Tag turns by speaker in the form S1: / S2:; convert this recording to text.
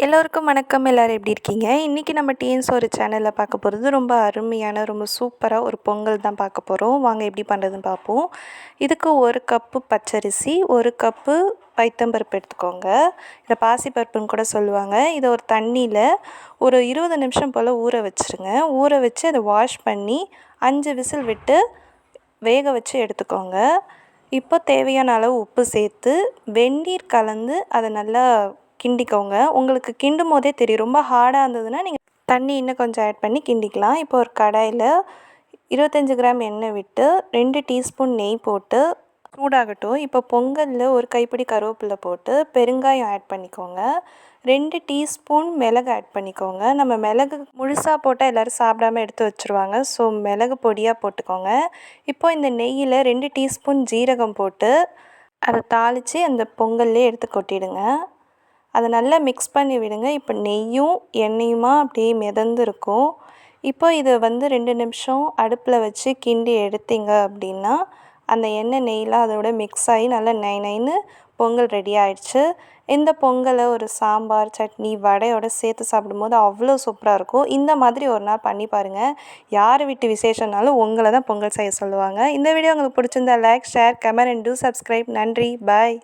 S1: எல்லோருக்கும் வணக்கம். எல்லோரும் எப்படி இருக்கீங்க? இன்றைக்கி நம்ம டிஎன்ஸ் ஒரு சேனலில் பார்க்க போகிறது ரொம்ப அருமையான ரொம்ப சூப்பராக ஒரு பொங்கல் தான் பார்க்க போகிறோம். வாங்க எப்படி பண்ணுறதுன்னு பார்ப்போம். இதுக்கு 1 கப்பு பச்சரிசி, 1 கப்பு பைத்தம்பருப்பு எடுத்துக்கோங்க. இதை பாசிப்பருப்புன்னு கூட சொல்லுவாங்க. இதை ஒரு தண்ணியில் ஒரு 20 நிமிஷம் போல் ஊற வச்சுருங்க. ஊற வச்சு அதை வாஷ் பண்ணி 5 விசில் விட்டு வேக வச்சு எடுத்துக்கோங்க. இப்போ தேவையான அளவு உப்பு சேர்த்து வெந்நீர் கலந்து அதை நல்லா கிண்டிக்கோங்க. உங்களுக்கு கிண்டும் போதே தெரியும். ரொம்ப ஹார்டாக இருந்ததுன்னா நீங்கள் தண்ணி இன்னும் கொஞ்சம் ஆட் பண்ணி கிண்டிக்கலாம். இப்போ ஒரு கடாயில் 25 கிராம் எண்ணெய் விட்டு 2 டீஸ்பூன் நெய் போட்டு சூடாகட்டும். இப்போ பொங்கலில் ஒரு கைப்பிடி கருவேப்பிலை போட்டு பெருங்காயம் ஆட் பண்ணிக்கோங்க. 2 டீஸ்பூன் மிளகு ஆட் பண்ணிக்கோங்க. நம்ம மிளகு முழுசாக போட்டால் எல்லோரும் சாப்பிடாம எடுத்து வச்சுருவாங்க. ஸோ மிளகு பொடியாக போட்டுக்கோங்க. இப்போ இந்த நெய்யில் 2 டீஸ்பூன் ஜீரகம் போட்டு அதை தாளித்து அந்த பொங்கல்லே எடுத்து கொட்டிடுங்க. அதை நல்லா மிக்ஸ் பண்ணி விடுங்க. இப்போ நெய்யும் எண்ணெயுமா அப்படியே மிதந்துருக்கும். இப்போ இதை 2 நிமிஷம் அடுப்பில் வச்சு கிண்டி எடுத்தீங்க அப்படின்னா அந்த எண்ணெய் நெய்லாம் அதோட மிக்ஸ் ஆகி நல்லா நைன்னு பொங்கல் ரெடி ஆகிடுச்சு. இந்த பொங்கலை ஒரு சாம்பார், சட்னி, வடையோட சேர்த்து சாப்பிடும்போது அவ்வளோ சூப்பராக இருக்கும். இந்த மாதிரி ஒரு நாள் பண்ணி பாருங்கள். யார் வீட்டு விசேஷம்னாலும் உங்களை தான் பொங்கல் செய்ய சொல்லுவாங்க. இந்த வீடியோ உங்களுக்கு பிடிச்சிருந்தா like, share, comment and two subscribe. நன்றி. பாய்.